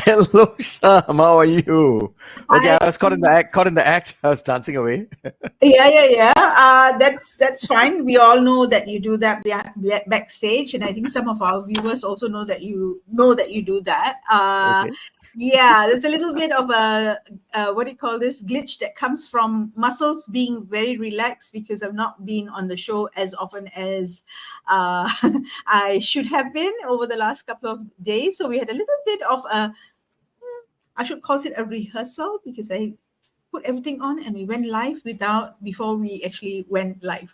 Hello, Sham. How are you? Okay, Hi. I was caught in the act. Caught in the act. I was dancing away. Yeah. That's fine. We all know that you do that backstage, and I think some of our viewers also know that you do that. Okay. Yeah, there's a little bit of a what do you call this glitch that comes from muscles being very relaxed because I've not been on the show as often as I should have been over the last couple of days. So we had a little bit of I should call it a rehearsal because I put everything on and we went live before we actually went live.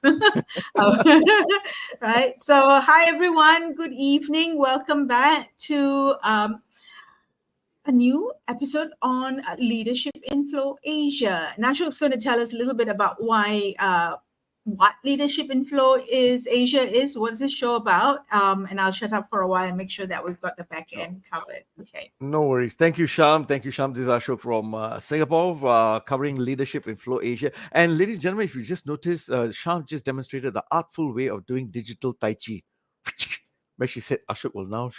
Right. So hi everyone, good evening. Welcome back to a new episode on Leadership in Flow Asia. Nashok's going to tell us a little bit about what Leadership in Flow Asia is. What is this show about? And I'll shut up for a while and make sure that we've got the back end covered. Okay. No worries. Thank you, Sham. Thank you, Sham. This is Ashok from Singapore, covering leadership in Flow Asia. And ladies and gentlemen, if you just noticed, Sham just demonstrated the artful way of doing digital Tai Chi. Where she said, Ashok will now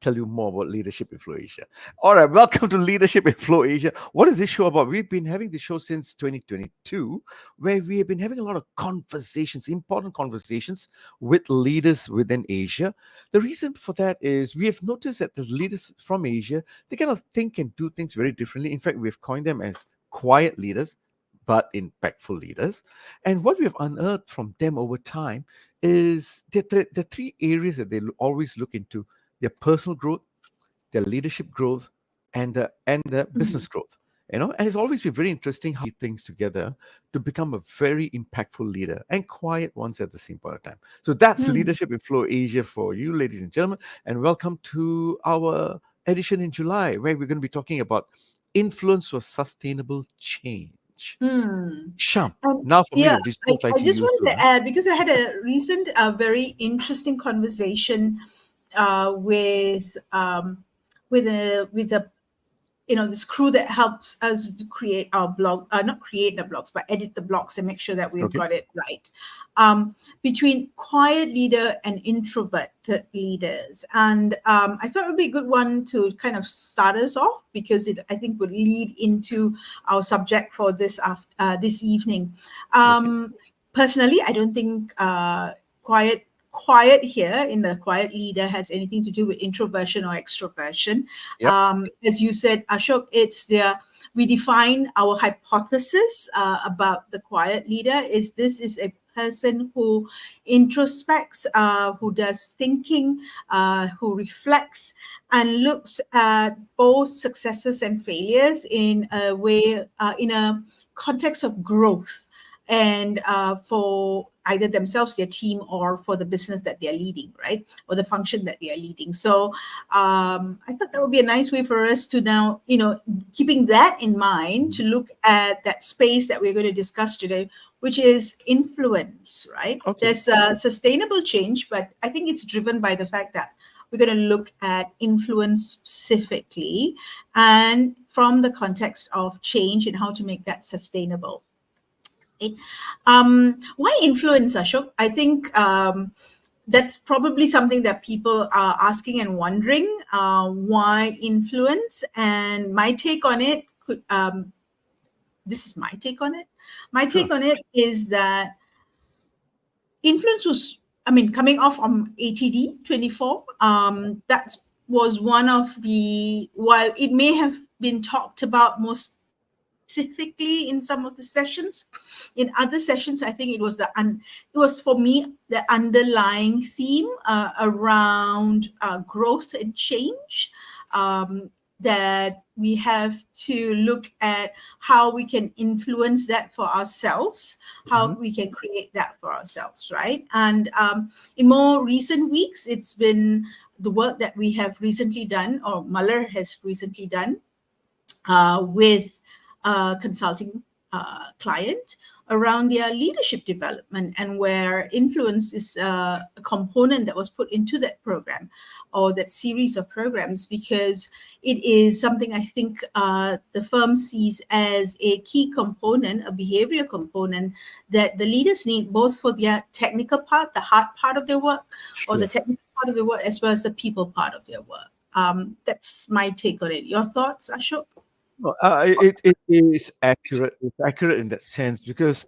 tell you more about Leadership in Flow Asia. All right, welcome to Leadership in Flow Asia. What is this show about? We've been having this show since 2022, where we have been having a lot of conversations, important conversations with leaders within Asia. The reason for that is we have noticed that the leaders from Asia, they kind of think and do things very differently. In fact, we've coined them as quiet leaders, but impactful leaders. And what we have unearthed from them over time is the three areas that they always look into: their personal growth, their leadership growth, and the business growth. And it's always been very interesting how things together to become a very impactful leader and quiet ones at the same point of time. So that's Leadership in Flow Asia for you, ladies and gentlemen, and welcome to our edition in July, where we're going to be talking about influence for sustainable change. Sham, now for me, Yeah, digital Tai I Chi just used wanted to. to add because I had a recent, very interesting conversation with a this crew that helps us to create our blog, not create the blogs, but edit the blogs and make sure that we've Okay. got it right. Between quiet leader and introverted leaders. And I thought it would be a good one to kind of start us off because it, I think, would lead into our subject for this evening. Personally, I don't think quiet here in the quiet leader has anything to do with introversion or extroversion. Yep. As you said, Ashok, we define our hypothesis about the quiet leader this is a person who introspects, who does thinking, who reflects and looks at both successes and failures in a way, in a context of growth, and for either themselves, their team, or for the business that they're leading, right? Or the function that they are leading. So I thought that would be a nice way for us to now, keeping that in mind, to look at that space that we're going to discuss today, which is influence, right? Okay. There's sustainable change, but I think it's driven by the fact that we're going to look at influence specifically and from the context of change and how to make that sustainable. Right? Why influence, Ashok? I think that's probably something that people are asking and wondering. Why influence? And my take on it could this is my take on it. My Sure. take on it is that influence was, I mean, coming off from ATD 24, that was one of the, while it may have been talked about more specifically in some of the sessions, in other sessions, I think it was it was for me the underlying theme around growth and change. That we have to look at how we can influence that for ourselves, how Hmm. we can create that for ourselves, right? And in more recent weeks, it's been the work that we have recently done, or Muller has recently done, with a consulting client around their leadership development, and where influence is a component that was put into that program or that series of programs, because it is something I think the firm sees as a key component, a behavior component that the leaders need, both for their technical part, the hard part of their work, or the Sure. technical part of their work, as well as the people part of their work. That's my take on it. Your thoughts, Ashok? No, it is accurate. It's accurate in that sense because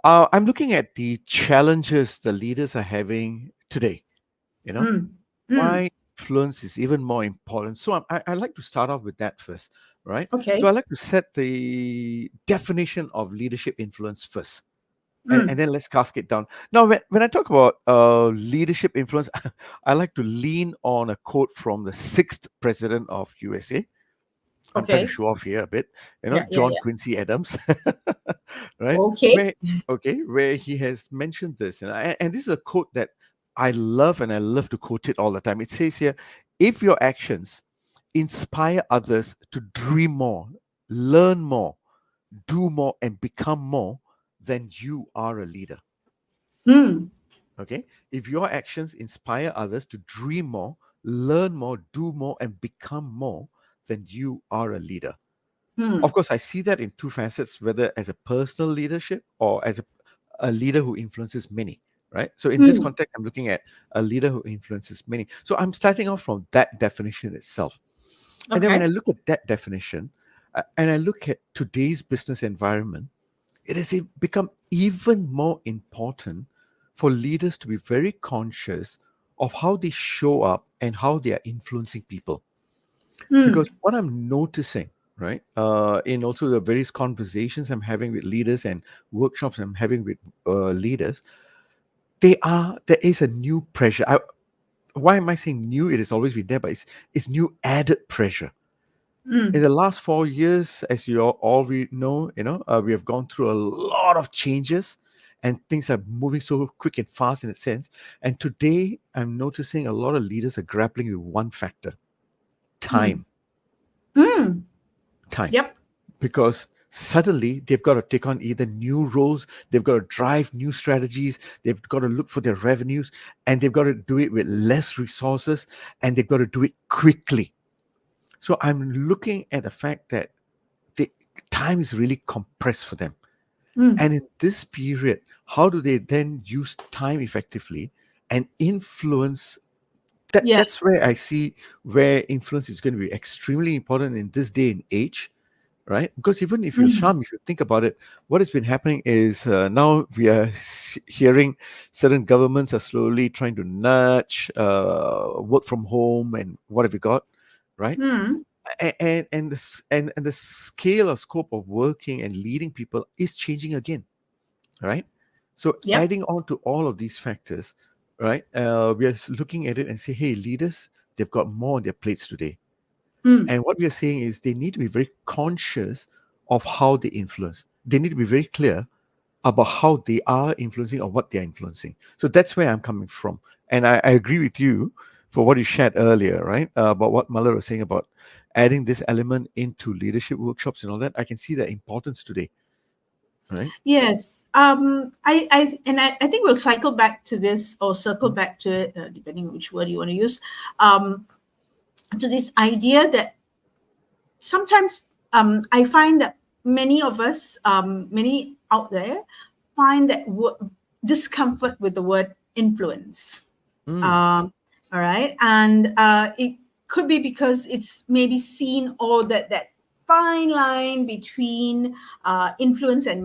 I'm looking at the challenges the leaders are having today. You know, Mm, mm, why influence is even more important. So I like to start off with that first, right? So I okay. like to set the definition of leadership influence first. And Mm, then let's cascade down. Now, when I talk about leadership influence, I like to lean on a quote from the sixth president of USA. I'm trying to okay. show off here a bit, Yeah, yeah, John yeah. Quincy Adams, right? Okay. Where where he has mentioned this, and this is a quote that I love, and I love to quote it all the time. It says here, "If your actions inspire others to dream more, learn more, do more, and become more, then you are a leader." Mm, Okay, if your actions inspire others to dream more, learn more, do more, and become more, then you are a leader. Of mm, course, I see that in two facets, whether as a personal leadership or as a leader who influences many, right? So in this mm. context, I'm looking at a leader who influences many. So I'm starting off from that definition itself. And then when I Okay. look at that definition and I look at today's business environment, it has become even more important for leaders to be very conscious of how they show up and how they are influencing people. Because Mm, what I'm noticing, right, in also the various conversations I'm having with leaders and workshops I'm having with leaders, there is a new pressure. Why am I saying new? It has always been there, but it's new added pressure. In mm, the last 4 years, as you all we know, we have gone through a lot of changes, and things are moving so quick and fast in a sense. And today, I'm noticing a lot of leaders are grappling with one factor: mm, time. mm. Time. Yep. Because suddenly they've got to take on either new roles, they've got to drive new strategies, they've got to look for their revenues, and they've got to do it with less resources, and they've got to do it quickly. So I'm looking at the fact that the time is really compressed for them. Mm. And in this period, how do they then use time effectively and influence? Yeah. That's where I see where influence is going to be extremely important in this day and age, right? Because even if you Mm, Sham, if you think about it, what has been happening is now we are hearing certain governments are slowly trying to nudge work from home and what have you got, right? mm. And the scale or scope of working and leading people is changing again, right? So Yep. adding on to all of these factors, right? We are looking at it and say, hey, leaders, they've got more on their plates today, Mm, and what we are saying is they need to be very conscious of how they influence. They need to be very clear about how they are influencing or what they are influencing. So that's where I'm coming from. And I agree with you for what you shared earlier, right? About what Muller was saying about adding this element into leadership workshops and all that. I can see the importance today, right? yes. I think we'll cycle back to this, or circle back to it, depending on which word you want to use, um, to this idea that sometimes I find that many of us, many out there find that discomfort with the word influence. Mm, All right, and it could be because it's maybe seen all that fine line between influence and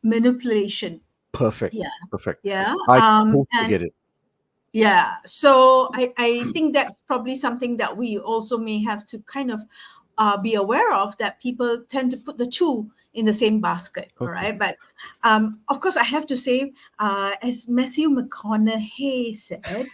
manipulation. perfect. Yeah, Perfect. yeah, I totally and get it. yeah. So I think that's probably something that we also may have to kind of be aware of, that people tend to put the two in the same basket. All Okay. right. But of course, I have to say, as Matthew McConaughey said,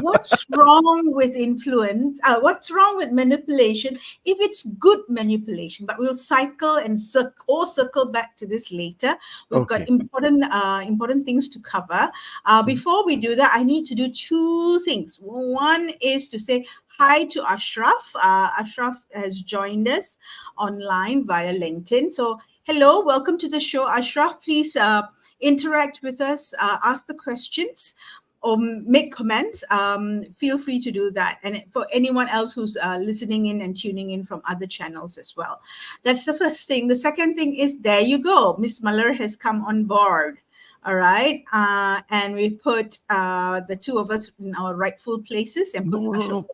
what's wrong with influence? What's wrong with manipulation if it's good manipulation? But we'll cycle and circle back to this later. We've got Okay. important things to cover. Mhm. Before we do that, I need to do two things. One is to say hi to Ashraf. Ashraf has joined us online via LinkedIn. So hello, welcome to the show, Ashraf. Please interact with us, ask the questions, or make comments. Feel free to do that. And for anyone else who's listening in and tuning in from other channels as well. That's the first thing. The second thing is, there you go. Miss Muller has come on board. All right. And we put the two of us in our rightful places and No, put no, Ashraf no.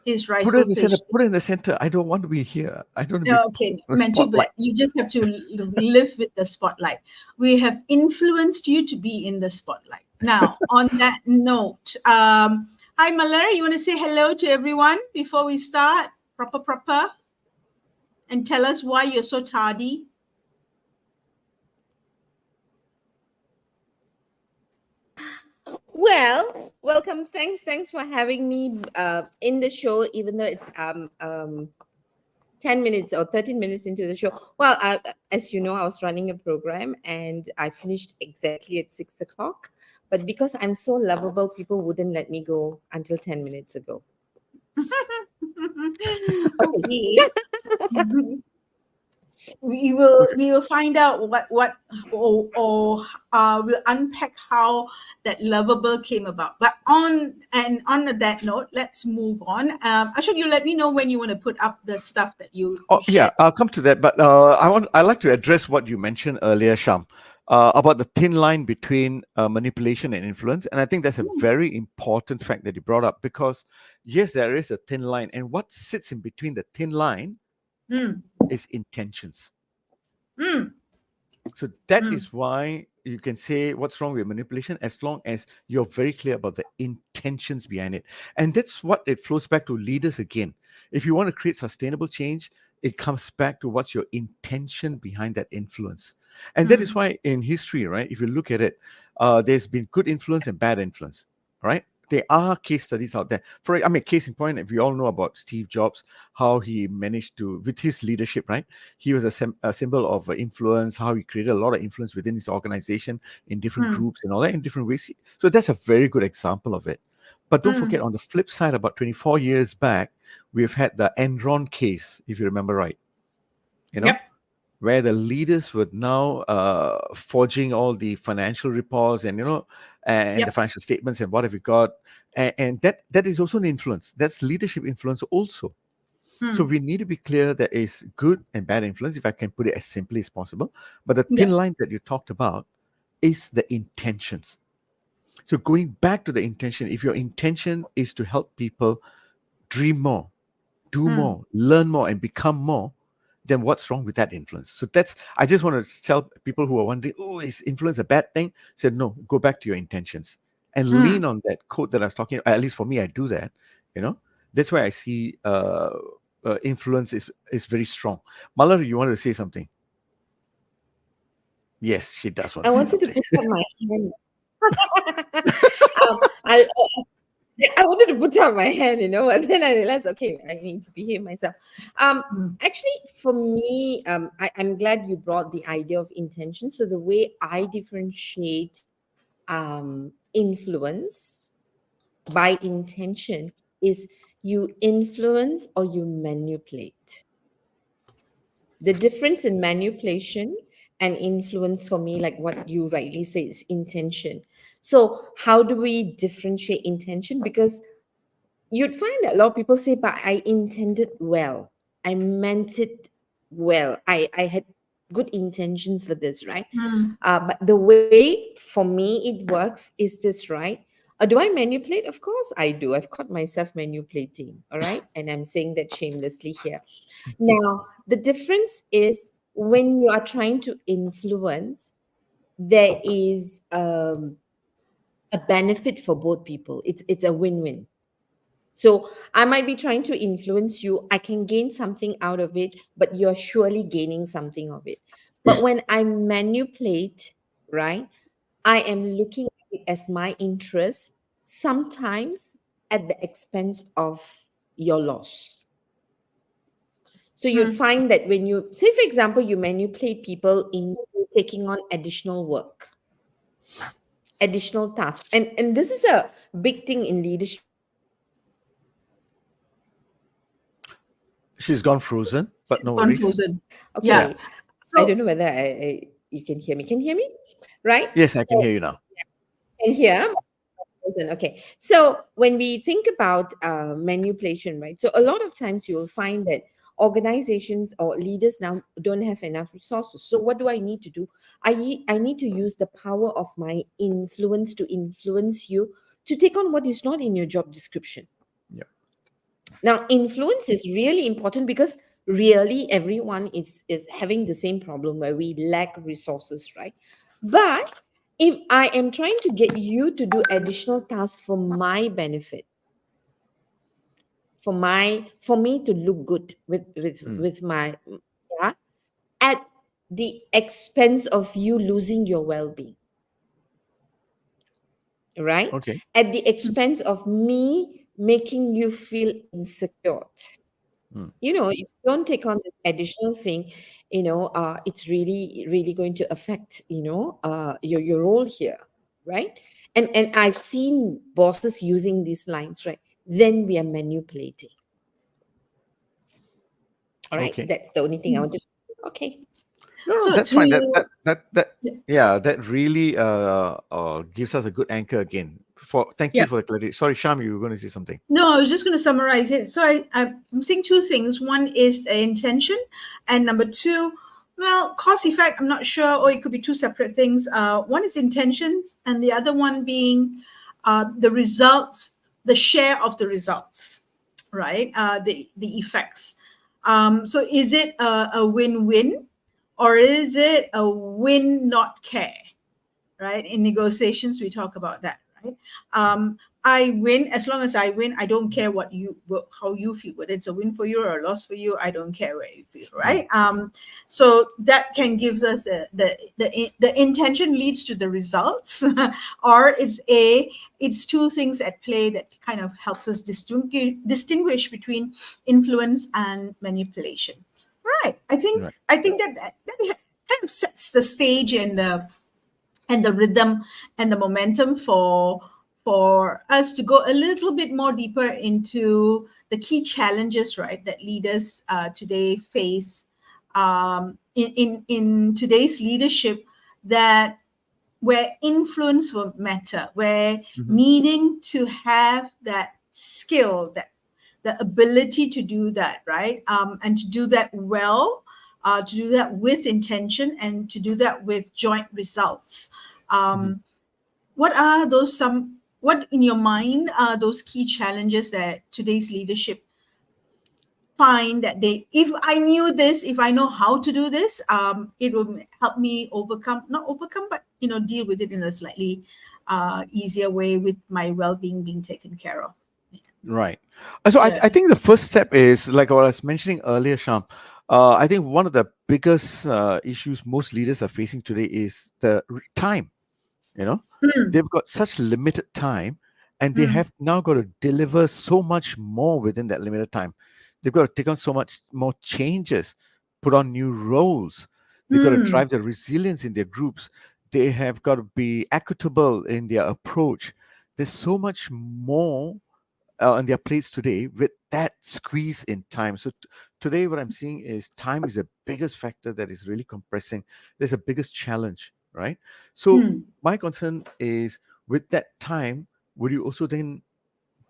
his Put it rightful in the center. place. Put it in the center. I don't want to be here. I don't want to be No, put okay, on the meant to, spotlight. but you just have to live with the spotlight. We have influenced you to be in the spotlight. Now, on that note, hi, Malhar, you want to say hello to everyone before we start? Proper, and tell us why you're so tardy. Well, welcome. Thanks for having me in the show, even though it's 10 minutes or 13 minutes into the show. Well, as you know, I was running a program and I finished exactly at 6 o'clock. But because I'm so lovable, people wouldn't let me go until 10 minutes ago. Okay. Okay. We will find out what we'll unpack how that lovable came about. But on that note, let's move on. Ashok, you let me know when you want to put up the stuff that you Oh yeah, shared. I'll come to that. But I like to address what you mentioned earlier, Sham, about the thin line between manipulation and influence. And I think that's a very important fact that you brought up, because yes, there is a thin line, and what sits in between the thin line Mm, is intentions. mm, So that mm, is why you can say what's wrong with manipulation, as long as you're very clear about the intentions behind it. And that's what it flows back to leaders again. If you want to create sustainable change, it comes back to what's your intention behind that influence. And that is mm, why in history, right, if you look at it, there's been good influence and bad influence, right? There are case studies out there. I mean, case in point, if we all know about Steve Jobs, how he managed to, with his leadership, right? He was a symbol of influence, how he created a lot of influence within his organization in different mm, groups and all that in different ways. So that's a very good example of it. But don't mm. forget, on the flip side, about 24 years back, we've had the Enron case, if you remember right, you know, Yep. where the leaders were now forging all the financial reports and, and the Yep. financial statements and what have you got. And that is also an influence. That's leadership influence also. So Mm. we need to be clear there is good and bad influence, if I can put it as simply as possible. But the thin Yep. line that you talked about is the intentions. So going back to the intention, if your intention is to help people dream more, do Mm. more, learn more, and become more, then what's wrong with that influence? So I just want to tell people who are wondering, oh, is influence a bad thing? Said no, go back to your intentions and Mm. lean on that quote that I was talking. At least for me, I do that. You know, that's why I see influence is very strong. Mallory, you wanted to say something? Yes, she does want I to say wanted to something. put up my hand. um, I wanted to put up my hand, and then I realized, okay, I need to behave myself. Mm. Actually, for me, I'm glad you brought the idea of intention. So the way I differentiate influence by intention is you influence or you manipulate. The difference in manipulation and influence for me, like what you rightly say, is intention. So how do we differentiate intention? Because you'd find that a lot of people say, but I intended well. I meant it well. I had good intentions for this, right? Mm. But the way for me it works is this, right? Do I manipulate? Of course I do. I've caught myself manipulating, all right? And I'm saying that shamelessly here. Now, the difference is when you are trying to influence, there is a benefit for both people. It's a win-win. So I might be trying to influence you. I can gain something out of it, but you're surely gaining something of it. But when I manipulate, right, I am looking at it as my interest, sometimes at the expense of your loss. So you'd Mm. find that when you, say, for example, you manipulate people into taking on additional work, additional tasks. And this is a big thing in leadership. She's gone frozen, but no Gone worries. frozen. Yeah. Yeah. Okay. I So don't know whether you can hear me. Can you hear me? Right? Yes, I can hear you now. And here. Okay. So when we think about manipulation, right? So a lot of times you will find that organizations or leaders now don't have enough resources. So what do I need to do? I need to use the power of my influence to influence you to take on what is not in your job description. Yeah. Now, influence is really important because really everyone is having the same problem where we lack resources, right? But if I am trying to get you to do additional tasks for my benefit, for me to look good Mm. with my, yeah, at the expense of you losing your well-being, right? Okay. At the expense of me making you feel insecure, Mm. if you don't take on this additional thing, it's really going to affect, your role here, right? And I've seen bosses using these lines, right? Then we are manipulating. All right, Okay. that's the only thing I want to. Okay. No, no, so that's fine. to Yeah, that really gives us a good anchor again. Thank yeah. you for the clarity. Sorry, Sham, you were going to say something. No, I was just going to summarize it. So I'm saying two things. One is the intention, and number two, well, cause effect. I'm not sure, or it could be two separate things. One is intention, and the other one being the results, the share of the results, right? The effects. So is it a win-win, or is it a win not care? Right? In negotiations, we talk about that, right? I win as long as I win. I don't care how you feel, whether it's a win for you or a loss for you. I don't care where you feel, Mm. right? So that can gives us the intention leads to the results, or it's two things at play that kind of helps us distinguish between influence and manipulation. Right. Right. I think that kind of sets the stage and the rhythm and the momentum for us to go a little bit more deeper into the key challenges, right, that leaders today face in today's leadership, that where influence will matter, where Hmm. needing to have that skill, that the ability to do that, right, and to do that well, to do that with intention, and to do that with joint results. Hmm. um, what are those some what in your mind are those key challenges that today's leadership find that they if I knew this, if I know how to do this, it will help me overcome, not overcome, but deal with it in a slightly easier way, with my well-being being taken care of. Right. So Yeah. I think the first step is like what I was mentioning earlier, Sham. I think one of the biggest issues most leaders are facing today is the time. You know, Mm, they've got such limited time, and they mm, have now got to deliver so much more within that limited time. They've got to take on so much more changes, put on new roles. They've got to mm, drive the resilience in their groups. They have got to be equitable in their approach. There's so much more on their plates today with that squeeze in time. So today, what I'm seeing is time is the biggest factor that is really compressing. There's a biggest challenge, right? So mm, my concern is with that time, would you also then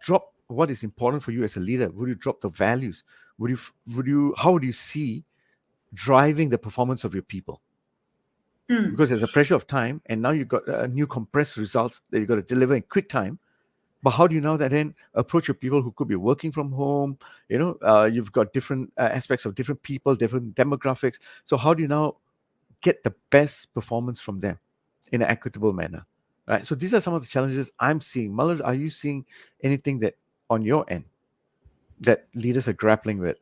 drop what is important for you as a leader? Would you drop the values? Would you? How would you see driving the performance of your people, Mm. because there's a pressure of time, and now you've got new compressed results that you've got to deliver in quick time. But how do you now that then approach your people who could be working from home? You've got different aspects of different people, different demographics. So how do you now get the best performance from them in an equitable manner? Right. So these are some of the challenges I'm seeing. Mullen, are you seeing anything that on your end that leaders are grappling with?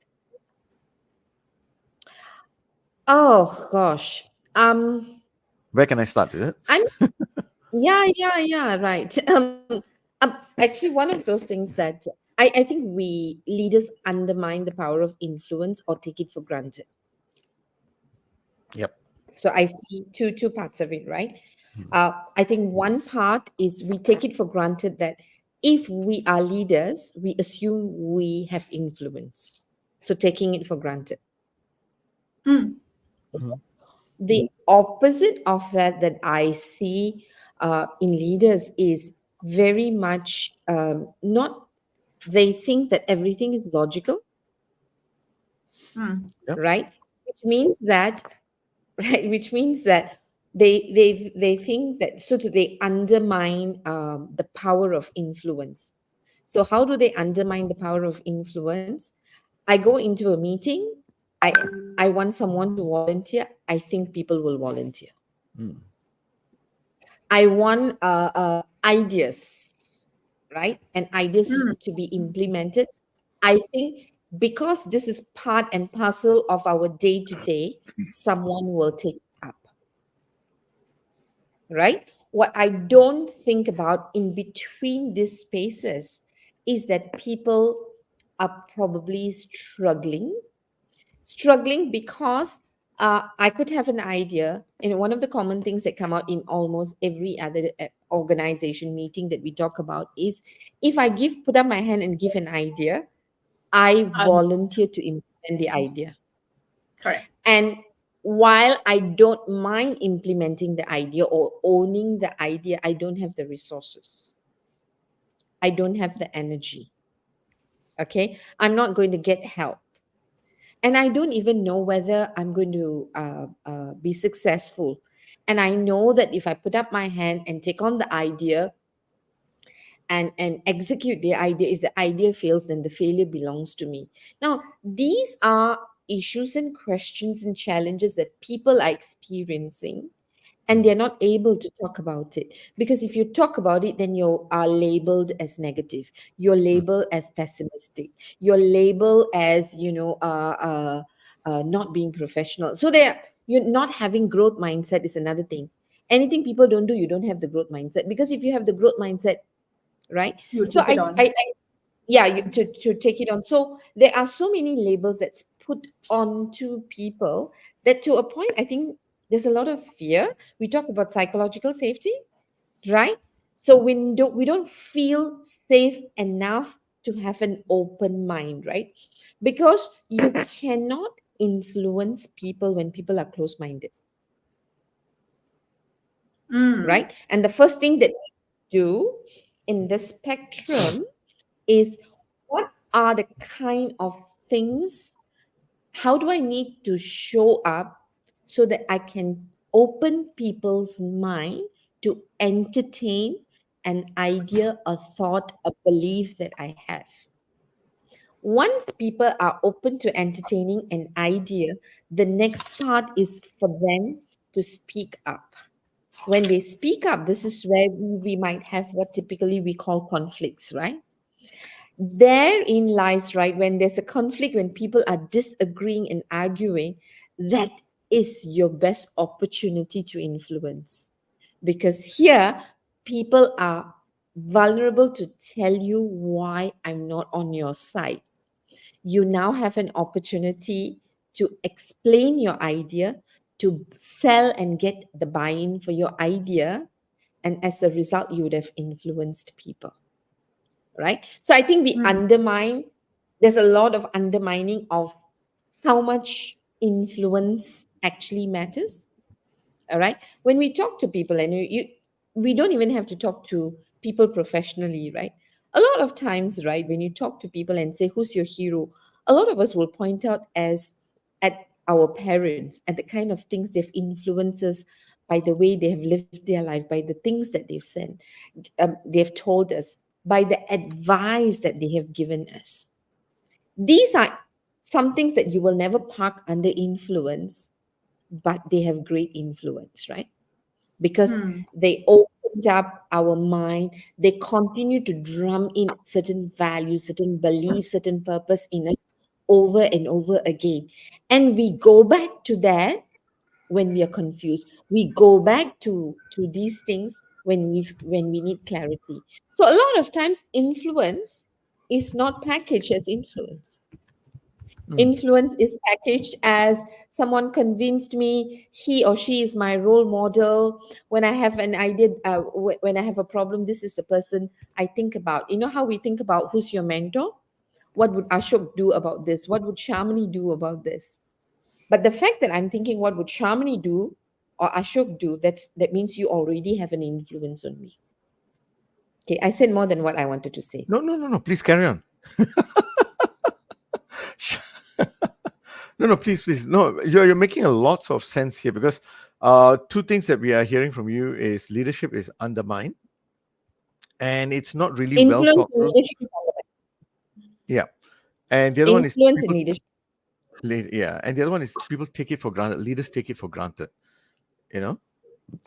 Oh gosh. Where can I start with it? I'm yeah, right. Actually, one of those things that I think we leaders undermine the power of influence or take it for granted. Yep. So I see two parts of it, right? Mm. I think one part is we take it for granted that if we are leaders, we assume we have influence. So taking it for granted. Mm. Mhm. The opposite of that I see in leaders is very much not, they think that everything is logical, Mm. Yep. right? Which means that right, which means that they think that, so that they undermine the power of influence. So how do they undermine the power of influence? I go into a meeting, i I want someone to volunteer, I think people will volunteer. Mm. I want ideas, right? And ideas Mm. to be implemented. I think because this is part and parcel of our day to day, someone will take it up, right? What I don't think about in between these spaces is that people are probably struggling because I could have an idea. And one of the common things that come out in almost every other organization meeting that we talk about is, if I put up my hand and give an idea, I Um, volunteer to implement the idea. Correct. And while I don't mind implementing the idea or owning the idea, I don't have the resources. I don't have the energy. Okay. I'm not going to get help. And I don't even know whether I'm going to be successful. And I know that if I put up my hand and take on the idea and execute the idea, if the idea fails, then the failure belongs to me. Now, these are issues and questions and challenges that people are experiencing, and they're not able to talk about it, because if you talk about it, then you are labeled as negative, you're Mm. labeled as pessimistic, you're labeled as not being professional. So they're you're not having growth mindset is another thing. Anything people don't do, you don't have the growth mindset, because if you have the growth mindset, right? You So take it on. yeah, to take it on. So there are so many labels that's put onto people that, to a point, I think there's a lot of fear. We talk about psychological safety, right? So we don't feel safe enough to have an open mind, right? Because you cannot influence people when people are close minded, Mm. right? And the first thing that we do in the spectrum is, what are the kind of things, how do I need to show up so that I can open people's mind to entertain an idea, a thought, a belief that I have. Once people are open to entertaining an idea, the next part is for them to speak up. When they speak up, this is where we might have what typically we call conflicts, right? Therein lies, right, when there's a conflict, when people are disagreeing and arguing, that is your best opportunity to influence, because here people are vulnerable to tell you why I'm not on your side. You now have an opportunity to explain your idea, to sell and get the buy-in for your idea, and as a result you would have influenced people, right? So I think we Mm. undermine, there's a lot of undermining of how much influence actually matters. All right. When we talk to people, and we don't even have to talk to people professionally, right? A lot of times, right, when you talk to people and say, who's your hero? A lot of us will point out as at our parents and the kind of things they've influenced us by the way they have lived their life, by the things that they've said, they've told us, by the advice that they have given us. These are some things that you will never park under influence, but they have great influence, right? Because Hmm. they opened up our mind. They continue to drum in certain values, certain beliefs, certain purpose in us over and over again. And we go back to that when we are confused. We go back to these things when we need clarity. So a lot of times influence is not packaged as influence. Mm. Influence is packaged as someone convinced me he or she is my role model. When I have an idea, when I have a problem, this is the person I think about. You know how we think about who's your mentor? What would Ashok do about this? What would Shamini do about this? But the fact that I'm thinking, what would Shamini do or Ashok do? That means you already have an influence on me. Okay, I said more than what I wanted to say. No, no, no, no. Please carry on. No, no, please, please. No, you're making a lots of sense here because two things that we are hearing from you is leadership is undermined and it's not really well Influence thought in through. leadership is all about Yeah. And the other one is influence in people, leadership. yeah. And the other one is people take it for granted. Leaders take it for granted, you know?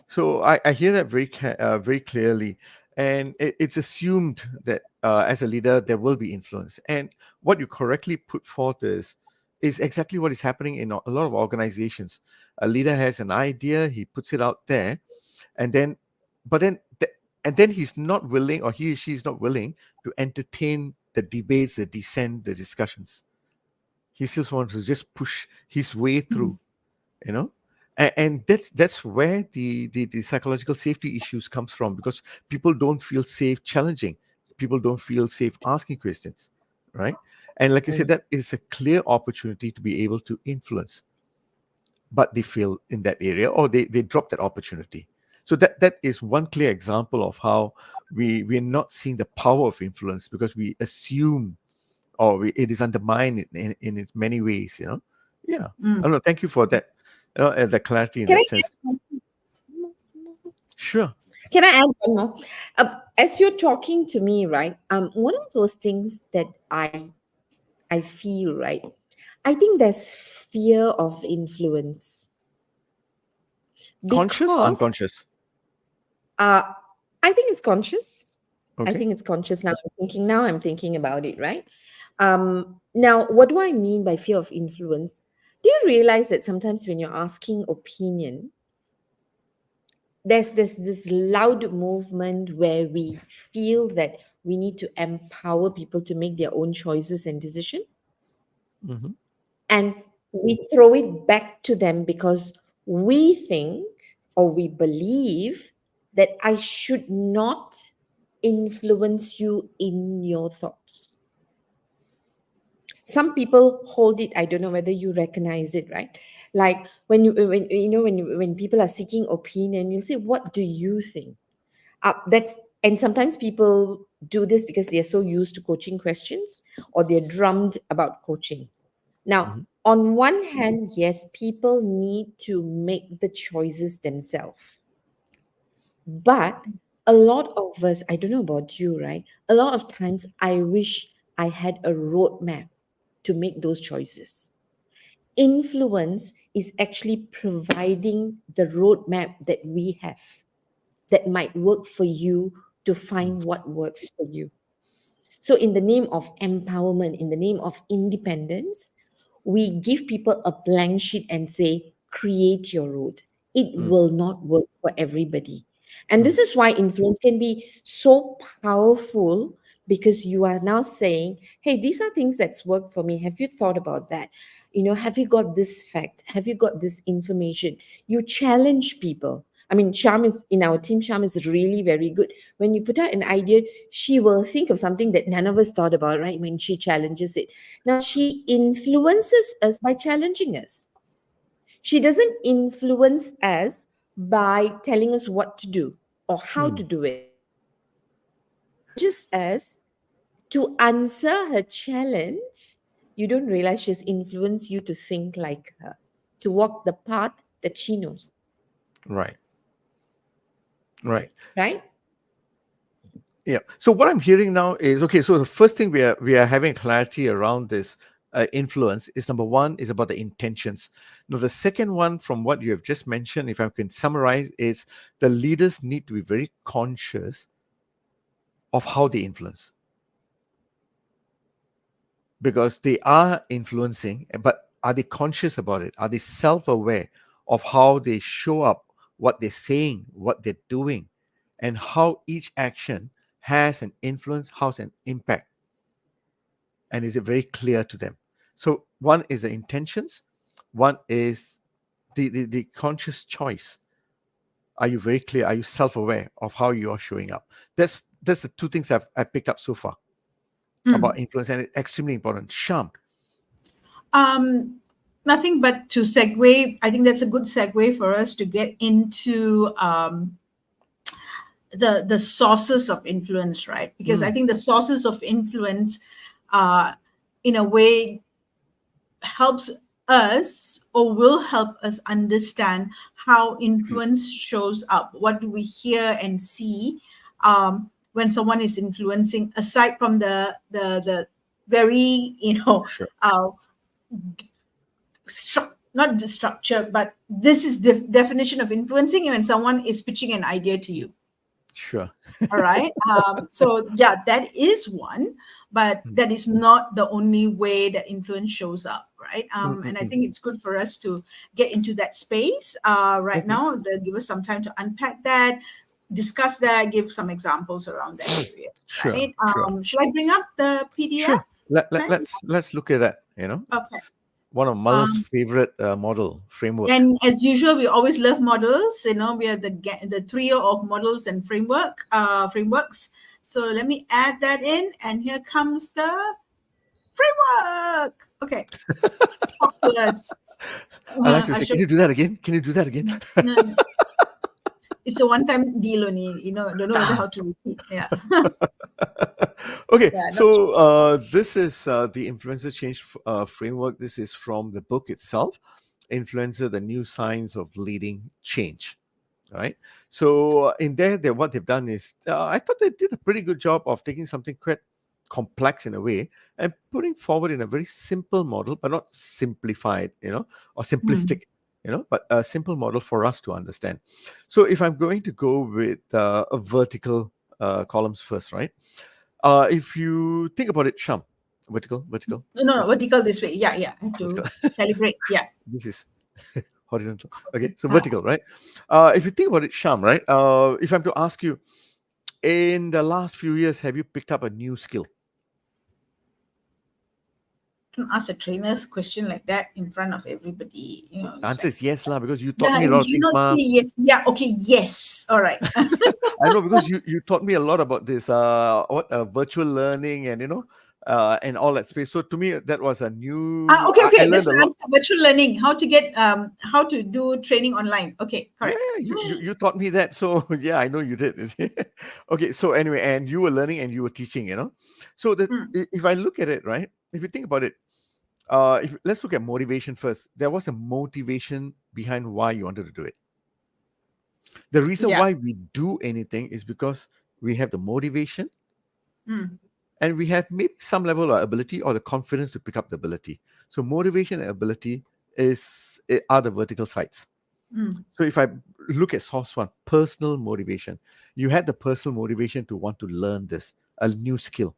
So I hear that very clearly, and it's assumed that as a leader there will be influence. And what you correctly put forth is exactly what is happening in a lot of organizations. A leader has an idea, he puts it out there, and then, but then, and then he's not willing, or he or she is not willing to entertain the debates, the dissent, the discussions. He just wants to just push his way through, you know, and that's where the psychological safety issues comes from, because people don't feel safe challenging, people don't feel safe asking questions, right? And like you said, Mm. that is a clear opportunity to be able to influence, but they fail in that area, or they drop that opportunity. So that is one clear example of how we're not seeing the power of influence because we assume, or it is undermined in its many ways, you know. Yeah. I Mm. don't know, thank you for that, the clarity in Can I that sense. Sure. can I add one more? As you're talking to me, right? One of those things that I feel, right? I think there's fear of influence Conscious, because unconscious. uh, I think it's conscious. I Okay. think it's conscious now. I'm thinking about it, right? Now, what do I mean by fear of influence? Do you realize that sometimes when you're asking opinion, there's this loud movement where we feel that we need to empower people to make their own choices and decision, Hmm. and we throw it back to them because we think or we believe that I should not influence you in your thoughts. Some people hold it, I don't know whether you recognize it, right? Like when people are seeking opinion, you'll say, what do you think? That's And sometimes people do this because they're so used to coaching questions, or they're drummed about coaching. Now, Hmm. on one hand, yes, people need to make the choices themselves. But a lot of us, I don't know about you, right? A lot of times I wish I had a roadmap to make those choices. Influence is actually providing the roadmap that we have that might work for you to find what works for you. So, in the name of empowerment, in the name of independence, we give people a blank sheet and say, create your road. It Mm, will not work for everybody. And mm, this is why influence can be so powerful, because you are now saying, hey, these are things that's worked for me. Have you thought about that? Have you got this fact? Have you got this information? You challenge people. I mean, Sham is in our team. Sham is really very good. When you put out an idea, she will think of something that none of us thought about, right? When she challenges it. Now, she influences us by challenging us. She doesn't influence us by telling us what to do or how to mm. do it. She challenges us to answer her challenge. You don't realize she's influenced you to think like her. to walk the path that she knows, Right. Right. right? Yeah. So what I'm hearing now is okay. So the first thing we are having clarity around this influence is number one is about the intentions. Now the second one, from what you have just mentioned, if I can summarize, is the leaders need to be very conscious of how they influence because they are influencing, but are they conscious about it? Are they self-aware of how they show up, what they're saying, what they're doing, and how each action has an influence, has an impact, and is it very clear to them? So one is the intentions, one is the conscious choice. Are you very clear? Are you self-aware of how you are showing up? That's the two things I picked up so far about Mm. influence, and it's extremely important. Sham. Um, Nothing but to segue. I think that's a good segue for us to get into the sources of influence, right? Because I Mm, think the sources of influence, uh, in a way, helps us or will help us understand how influence shows up. What do we hear and see when someone is influencing? Aside from the very sure, uh, not the structure, but this is definition of influencing when someone is pitching an idea to you. sure. All right. So yeah, that is one, but Mm, that is not the only way that influence shows up, right? mm, mm, And I mm. think it's good for us to get into that space right Okay. now. Give us some time to unpack that, discuss that, give some examples around that area, Sure, right? sure, Should I bring up the sure. PDF? Let's look at that. Okay. One of mother's Um, favorite model framework. And as usual, we always love models. We are the trio of models and frameworks. So let me add that in, and here comes the framework. Okay, talk to us. I like to I say, can should. you do that again? Can you do that again? No, no, it's a one-time deal only. Don't know whether Ah. how to repeat. Yeah, Okay, yeah, not so this is the influencer change framework. This is from the book itself, Influencer: The New Science of Leading Change. All right. So in there, what they've done is, I thought they did a pretty good job of taking something quite complex in a way and putting forward in a very simple model, but not simplified, or Mm. simplistic, but a simple model for us to understand. So if I'm going to go with a vertical columns first, right? If you think about it, Sham, vertical, vertical, No, vertical, vertical this way. Yeah, yeah. I have to vertical. calibrate. Yeah. This is horizontal. Okay, so Uh, vertical, right? If you think about it, Sham, right? If I'm to ask you, in the last few years, have you picked up a new skill? don't ask a trainer's question like that in front of everybody. It's Answer like, is yes, lah, because you taught yeah, me a lot of you things, not ma. say yes. Yeah, okay, yes. All right. I know because you taught me a lot about this, virtual learning and and all that space. So to me, that was a new. Okay, I okay. That's learned a my lot. answer. Virtual learning. How to do training online. Okay, Yeah, correct. yeah, you taught me that. So yeah, I know you did. Okay, so anyway, and you were learning and you were teaching. So that Mm, if I look at it, right, if you think about it, if let's look at motivation first. There was a motivation behind why you wanted to do it. The reason yeah. why we do anything is because we have the motivation Mm, and we have maybe some level of ability or the confidence to pick up the ability. So motivation and ability are the vertical sides. mm, So if I look at source one, personal motivation, you had the personal motivation to want to learn this, a new skill.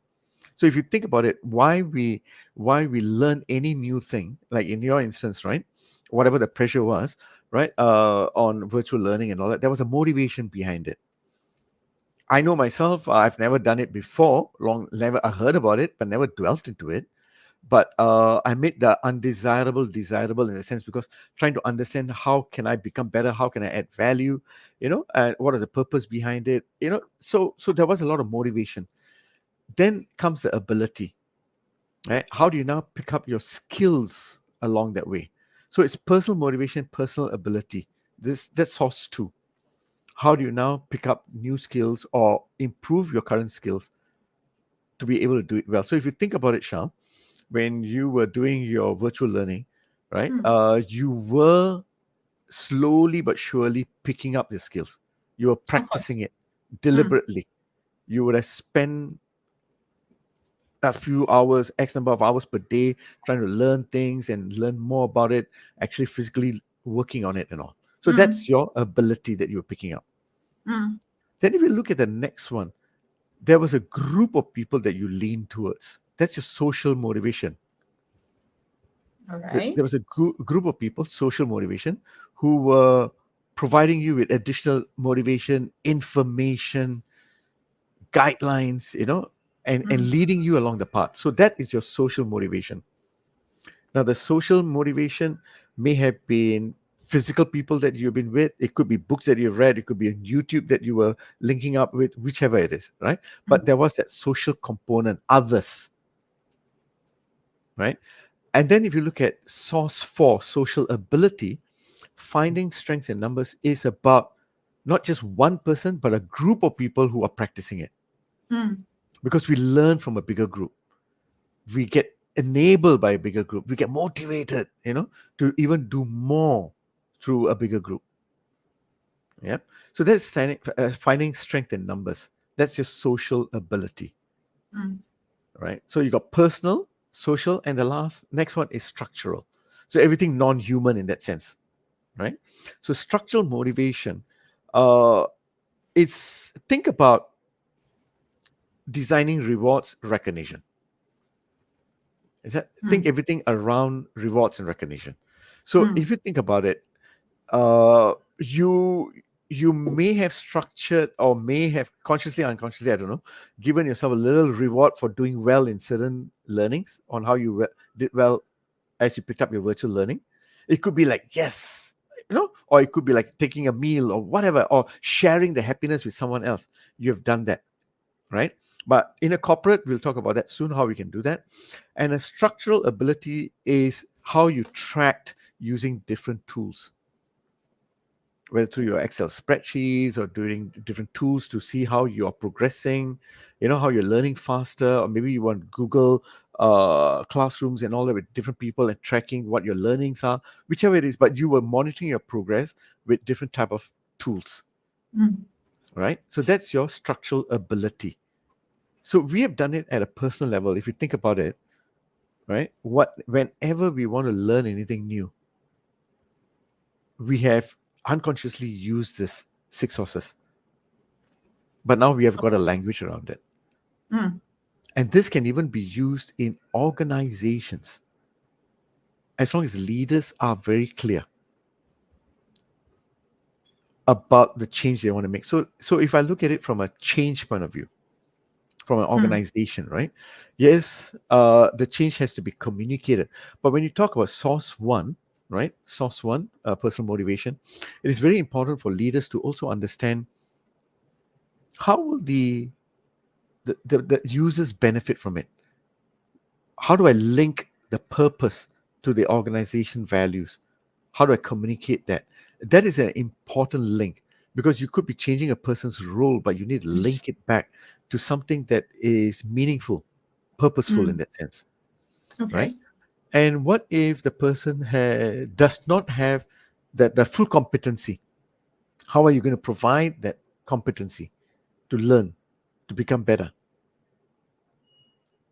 So if you think about it, why we learn any new thing, like in your instance, right? Whatever the pressure was, right? On virtual learning and all that, there was a motivation behind it. I know myself, I've never done it before, never I heard about it, but never dwelt into it. But I made the undesirable desirable in a sense because trying to understand how can I become better, how can I add value, and what is the purpose behind it, so there was a lot of motivation. Then comes the ability, right? How do you now pick up your skills along that way? So it's personal motivation, personal ability. That's source two. How do you now pick up new skills or improve your current skills to be able to do it well? So if you think about it, Shah, when you were doing your virtual learning, right? Mm. You were slowly but surely picking up your skills. You were Of course. practicing it Mm. deliberately. You would have spent a few hours, X number of hours per day, trying to learn things and learn more about it, actually physically working on it and all. So Mm. that's your ability that you're picking up. Mm. Then if you look at the next one, there was a group of people that you lean towards. That's your social motivation. All right. There was a group of people, social motivation, who were providing you with additional motivation, information, guidelines, and Mm. leading you along the path. So that is your social motivation. Now, the social motivation may have been physical people that you've been with. It could be books that you've read. It could be on YouTube that you were linking up with, whichever it is, right? But Mm. there was that social component, others, right? And then if you look at source for social ability, finding strengths in numbers is about not just one person, but a group of people who are practicing it. Mm. Because we learn from a bigger group. We get enabled by a bigger group. We get motivated, to even do more through a bigger group. Yeah. So that's finding strength in numbers. That's your social ability, Mm. right? So you got personal, social, and the next one is structural. So everything non-human in that sense, right? So structural motivation, uh, it's think about designing rewards recognition. Is that think Mm. everything around rewards and recognition. So Mm. if you think about it, uh, you you may have structured or may have consciously, unconsciously, I don't know, given yourself a little reward for doing well in certain learnings on how you did well as you picked up your virtual learning. It could be like yes, or it could be like taking a meal or whatever, or sharing the happiness with someone else. You have done that, right? But in a corporate, we'll talk about that soon, how we can do that. And a structural ability is how you tracked using different tools, whether through your Excel spreadsheets or doing different tools to see how you're progressing, how you're learning faster, or maybe you want Google classrooms and all that with different people and tracking what your learnings are, whichever it is, but you were monitoring your progress with different type of tools, Mm. right? So that's your structural ability. So we have done it at a personal level. If you think about it, right? Whenever we want to learn anything new, we have unconsciously used this six sources. But now we have got a Okay. language around it. Mm. And this can even be used in organizations as long as leaders are very clear about the change they want to make. So if I look at it from a change point of view, from an Mm. organization, right? Yes, the change has to be communicated. But when you talk about source one, right? Source one, personal motivation, it is very important for leaders to also understand how will the users benefit from it. How do I link the purpose to the organization values? How do I communicate that? That is an important link because you could be changing a person's role, but you need to link it back to something that is meaningful, purposeful in Mm. that sense, right? Okay. And what if the person does not have the full competency? How are you going to provide that competency to learn, to become better?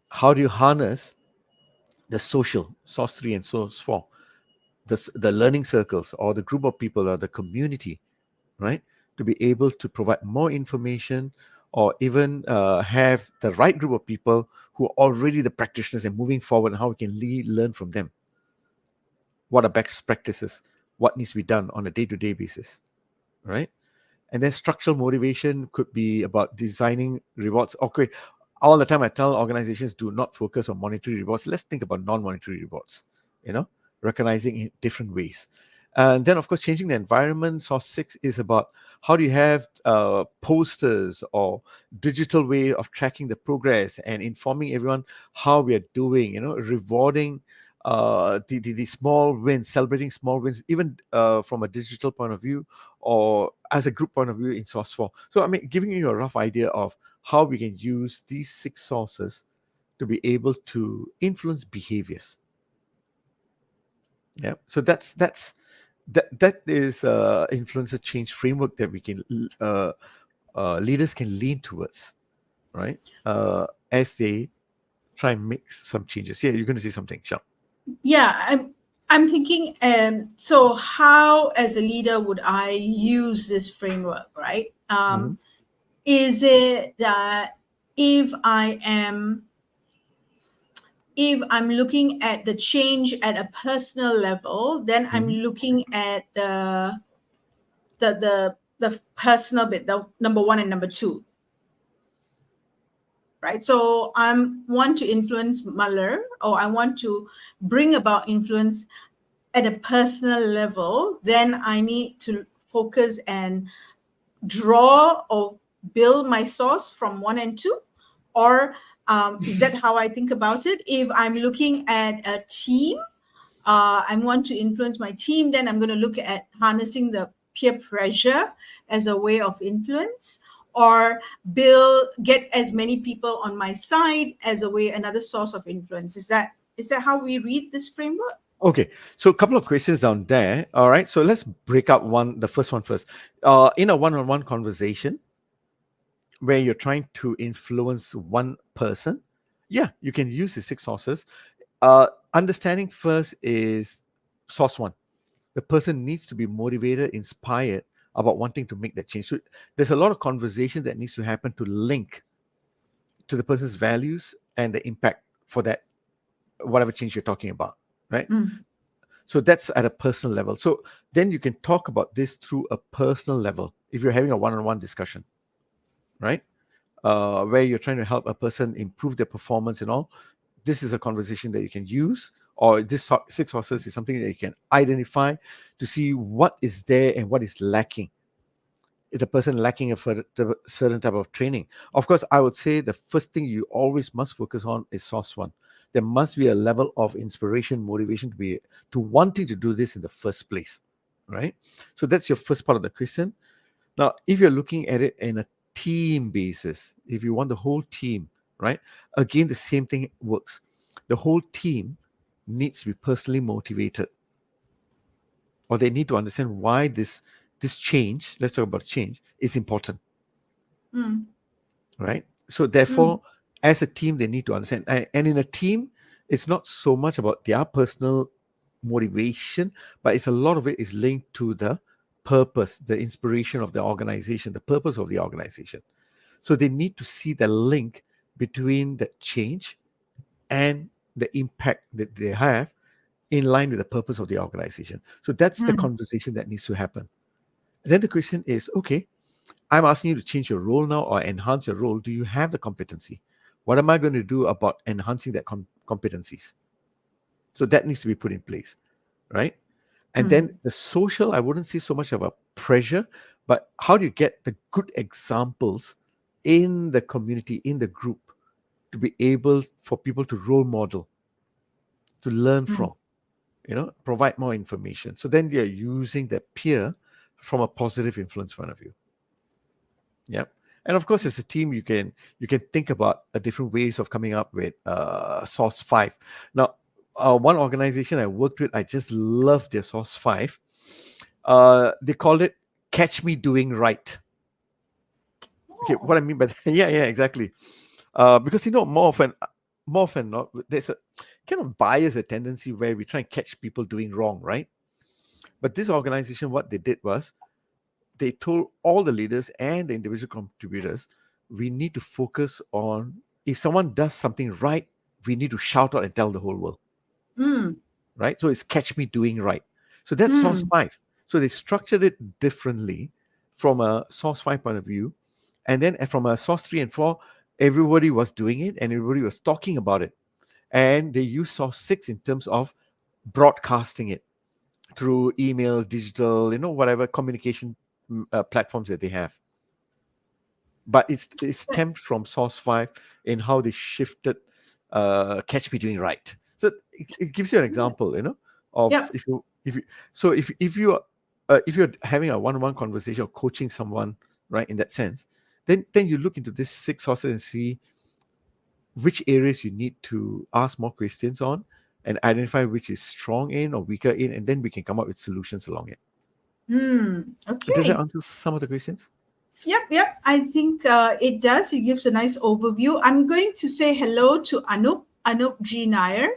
How do you harness the social, source 3 and source 4, the learning circles or the group of people or the community, right? To be able to provide more information or even have the right group of people who are already the practitioners and moving forward and how we can learn from them. What are best practices? What needs to be done on a day-to-day basis, right? And then structural motivation could be about designing rewards. Okay, all the time I tell organizations do not focus on monetary rewards. Let's think about non-monetary rewards, you know, recognizing in different ways. And then, of course, changing the environment. Source 6 is about how do you have posters or digital way of tracking the progress and informing everyone how we are doing, rewarding the small wins, celebrating small wins, even from a digital point of view or as a group point of view in source 4. So, I mean, giving you a rough idea of how we can use these six sources to be able to influence behaviors. Yeah. So that is influencer change framework that we can leaders can lean towards, right? As they try and make some changes. Yeah, you're going to say something, Sham. Yeah, I'm thinking, so how as a leader would I use this framework, right? Mm-hmm. Is it that if I am if I'm looking at the change at a personal level, then I'm Mm-hmm. looking at the personal bit, the number one and number two, right? So I'm want to influence Muller, or I want to bring about influence at a personal level. Then I need to focus and draw or build my source from one and two, or is that how I think about it? If I'm looking at a team, I want to influence my team, then I'm going to look at harnessing the peer pressure as a way of influence, or get as many people on my side as a way, another source of influence. Is that how we read this framework? Okay, so a couple of questions down there. All right, so let's break up the first one first. In a one-on-one conversation where you're trying to influence one person, yeah, you can use the six sources. Understanding first is source one. The person needs to be motivated, inspired about wanting to make that change. So there's a lot of conversation that needs to happen to link to the person's values and the impact for that whatever change you're talking about, right? Mm, So that's at a personal level. So then you can talk about this through a personal level if you're having a one-on-one discussion, right? Where you're trying to help a person improve their performance and all. This is a conversation that you can use, or this six horses is something that you can identify to see what is there and what is lacking. Is the person lacking a certain type of training? Of course, I would say the first thing you always must focus on is source one. There must be a level of inspiration, motivation to wanting to do this in the first place, right? So that's your first part of the question. Now, if you're looking at it in a team basis, if you want the whole team, right? Again, the same thing works. The whole team needs to be personally motivated, or they need to understand why this change, let's talk about change, is important, mm, right? So mm, therefore, as a team, they need to understand. And in a team, it's not so much about their personal motivation, but it's a lot of it is linked to the purpose, the inspiration of the organization, the purpose of the organization. So they need to see the link between the change and the impact that they have in line with the purpose of the organization. So that's the mm, conversation that needs to happen. And then the question is, okay, I'm asking you to change your role now or enhance your role. Do you have the competency? What am I going to do about enhancing that competencies? So that needs to be put in place, right? And then mm, the social, I wouldn't see so much of a pressure, but how do you get the good examples in the community, in the group, to be able for people to role model, to learn mm, from, provide more information. So then you're using the peer from a positive influence point of view. Yeah. And of course, as a team, you can think about different ways of coming up with Source Five. Now, one organization I worked with, I just love their Source Five. They called it "Catch Me Doing Right." Okay, what I oh, mean by that, yeah, exactly. Because more often not, there's a kind of bias, a tendency where we try and catch people doing wrong, right? But this organization, what they did was they told all the leaders and the individual contributors, we need to focus on if someone does something right, we need to shout out and tell the whole world, mm, right? So it's catch me doing right. So that's source mm, five. So they structured it differently from a source five point of view. And then from a source three and four, everybody was doing it and everybody was talking about it. And they used source six in terms of broadcasting it through email, digital, whatever communication platforms that they have. But it stemmed from Source 5 in how they shifted catch me doing right. So it gives you an example, of yep, if you so if you're having a one-on-one conversation or coaching someone, right, in that sense, then you look into this six sources and see which areas you need to ask more questions on, and identify which is strong in or weaker in, and then we can come up with solutions along it. Does that Okay. answer some of the questions? Yep, yep. I think it does. It gives a nice overview. I'm going to say hello to Anup G. Nair.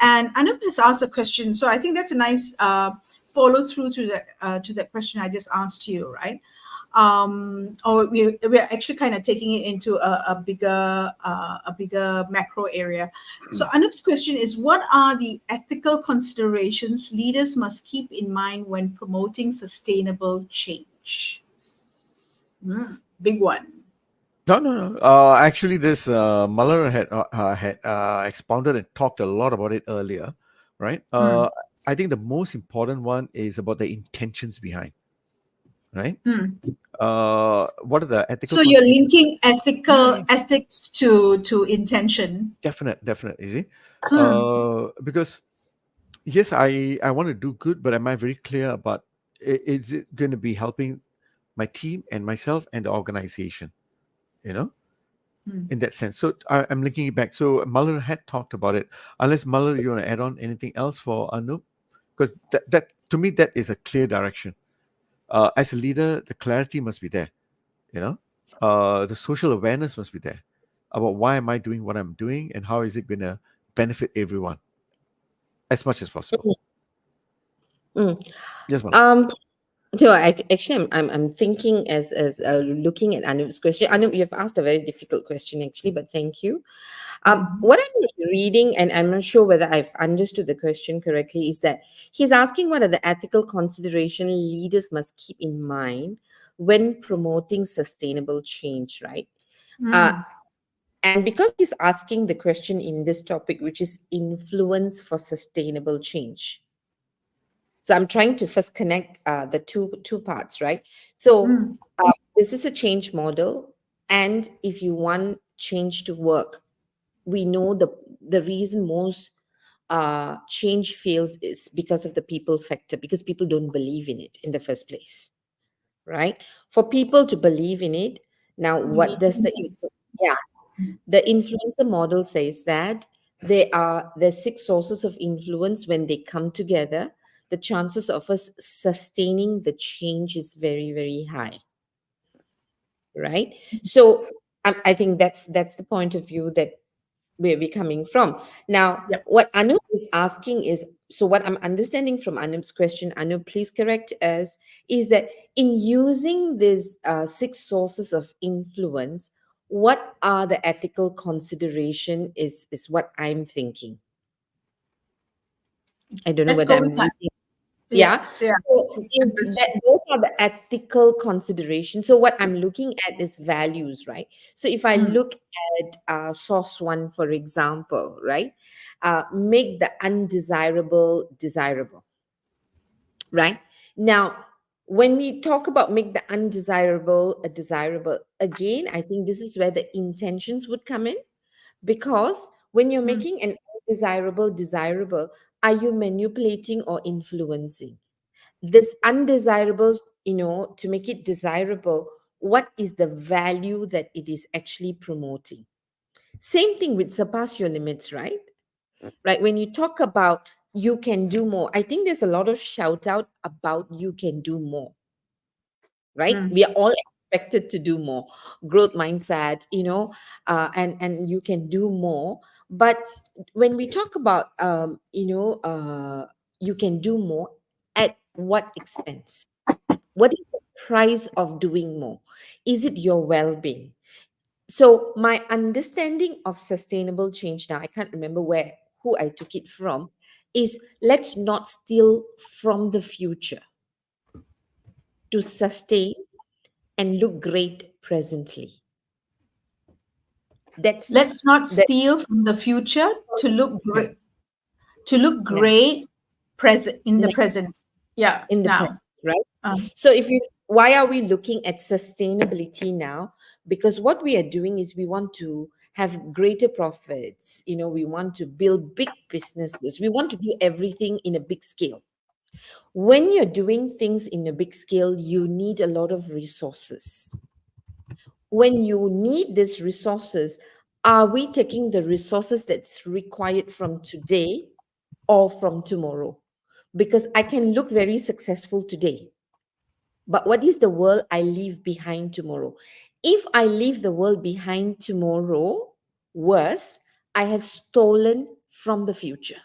And Anup has asked a question. So I think that's a nice follow through to that question I just asked you, right? Or we're actually kind of taking it into a bigger macro area. So Anup's question is, what are the ethical considerations leaders must keep in mind when promoting sustainable change? Big one. No, no, no. Actually, this Muller had expounded and talked a lot about it earlier, right? Mm, I think the most important one is about the intentions behind, right? mm. What are the ethical So you're considerations? linking Yeah, yeah, ethics to intention. definite. You see, Hmm. because yes, I want to do good, but am I very clear about is it going to be helping my team and myself and the organization? You know, Hmm. in that sense. So I'm linking it back. So Muller had talked about it. Unless Muller, you want to add on anything else for Anup? Because that to me that is a clear direction. As a leader, the clarity must be there. You know, the social awareness must be there about why am I doing what I'm doing and how is it going to benefit everyone as much as possible. Mm. Yes, Muller. Um, no, actually, I'm thinking as looking at Anup's question. Anup, you've asked a very difficult question, actually, but thank you. Mhm. What I'm reading, and I'm not sure whether I've understood the question correctly, is that he's asking what are the ethical consideration leaders must keep in mind when promoting sustainable change, right? Uh, Mm. and because he's asking the question in this topic, which is influence for sustainable change, so I'm trying to first connect the two parts, right? So Mm. this is a change model, and if you want change to work, we know the reason most change fails is because of the people factor, because people don't believe in it in the first place, right? For people to believe in it, now We what need to does the influence. yeah, the influencer model says that the six sources of influence. When they come together, the chances of us sustaining the change is very, very high, right? So I think that's the point of view that where we're coming from. Now, Yep. what Anup is asking is, so what I'm understanding from Anup's question, Anup, please correct us, is that in using these six sources of influence, what are the ethical consideration is what I'm thinking. I don't know Let's whether go I'm with that. reading. Yeah. Yeah. Yeah. So Understood. those are the ethical considerations. So what I'm looking at is values, right? So if I Mm. look at source one, for example, right, make the undesirable desirable, right? Now, when we talk about make the undesirable a desirable, again, I think this is where the intentions would come in, because when you're Mm. making an undesirable desirable, are you manipulating or influencing? This undesirable, to make it desirable, what is the value that it is actually promoting? Same thing with surpass your limits, right? When you talk about you can do more, I think there's a lot of shout out about you can do more, right? Mm. We are all expected to do more, growth mindset, and you can do more. But when we talk about you can do more, at what expense? What is the price of doing more? Is it your well-being? So my understanding of sustainable change, now I can't remember who I took it from, is let's not steal from the future to sustain and look great presently. That's Let's not that steal from the future to look great. To look yeah, great present in the next present. Yeah. in the present, Now. right? Um, So why are we looking at sustainability now? Because what we are doing is we want to have greater profits. We want to build big businesses. We want to do everything in a big scale. When you're doing things in a big scale, you need a lot of resources. When you need these resources, are we taking the resources that's required from today or from tomorrow? Because I can look very successful today, but what is the world I leave behind tomorrow? If I leave the world behind tomorrow, worse, I have stolen from the future.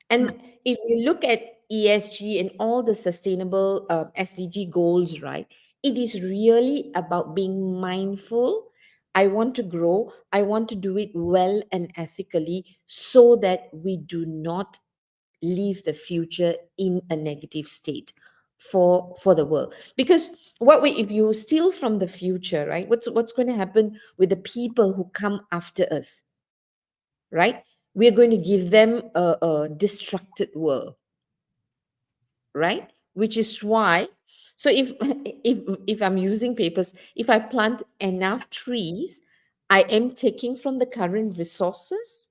And if you look at ESG and all the sustainable SDG goals, right, it is really about being mindful. I want to grow. I want to do it well and ethically so that we do not leave the future in a negative state for the world. Because what we if you steal from the future, right, what's going to happen with the people who come after us, right? We're going to give them a destructed world, right? Which is why, so if I'm using papers, if I plant enough trees, I am taking from the current resources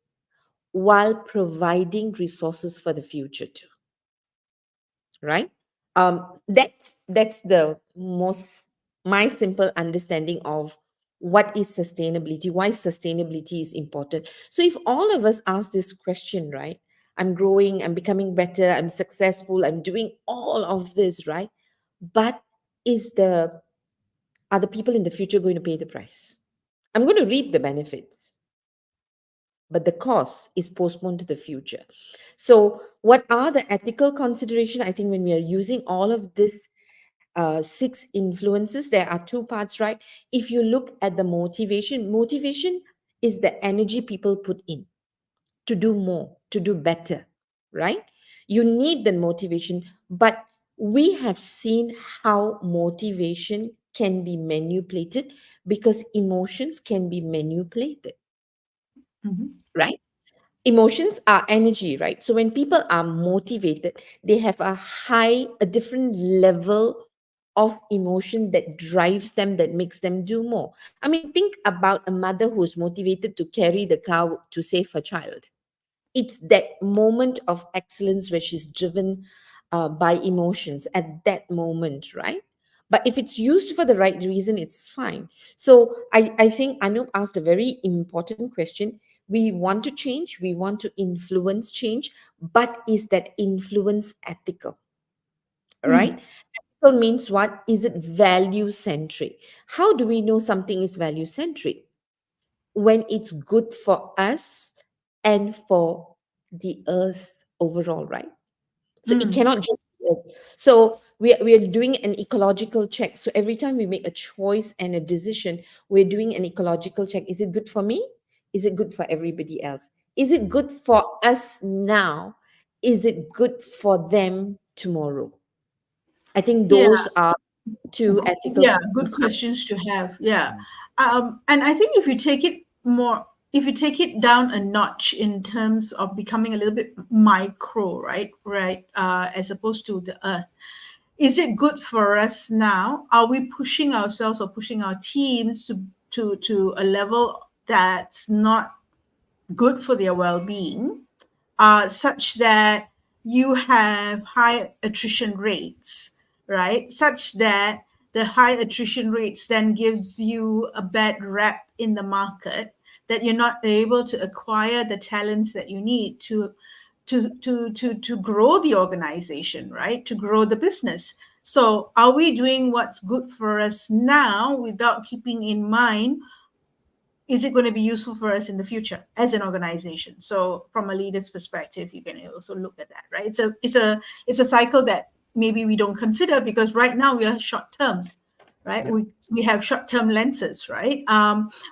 while providing resources for the future too, right? That's the most my simple understanding of what is sustainability, why sustainability is important. So if all of us ask this question, right, I'm growing, I'm becoming better, I'm successful, I'm doing all of this, right, but is the are the people in the future going to pay the price? I'm going to reap the benefits, but the cost is postponed to the future. So what are the ethical consideration? I think when we are using all of this six influences, there are two parts, right? If you look at the motivation is the energy people put in to do more, to do better, right? You need the motivation, but we have seen how motivation can be manipulated because emotions can be manipulated, Mhm. right? Emotions are energy, right? So when people are motivated, they have a different level of emotion that drives them, that makes them do more. I mean, think about a mother who's motivated to carry the cow to save her child. It's that moment of excellence where she's driven by emotions at that moment, right? But if it's used for the right reason, it's fine. So I think Anup asked a very important question. We want to change, we want to influence change, but is that influence ethical? All Mm. right. Ethical means what? Is it value centric? How do we know something is value centric? When it's good for us and for the earth overall, right? So it Mm. cannot just be us. So we are doing an ecological check. So every time we make a choice and a decision, we're doing an ecological check. Is it good for me? Is it good for everybody else? Is it good for us now? Is it good for them tomorrow? I think Yeah. those are two ethical Yeah, good questions. questions to have. Yeah. And I think if you take it more, if you take it down a notch in terms of becoming a little bit micro, right? Right. As opposed to the earth. Is it good for us now? Are we pushing ourselves or pushing our teams to a level that's not good for their well-being, such that you have high attrition rates, right? Such that the high attrition rates then gives you a bad rep in the market, that you're not able to acquire the talents that you need to grow the organization, right? To grow the business. So are we doing what's good for us now without keeping in mind, is it going to be useful for us in the future as an organization? So from a leader's perspective, you can also look at that, right? It's a cycle that maybe we don't consider because right now we are short term, right? Yeah. We have short term lenses, right?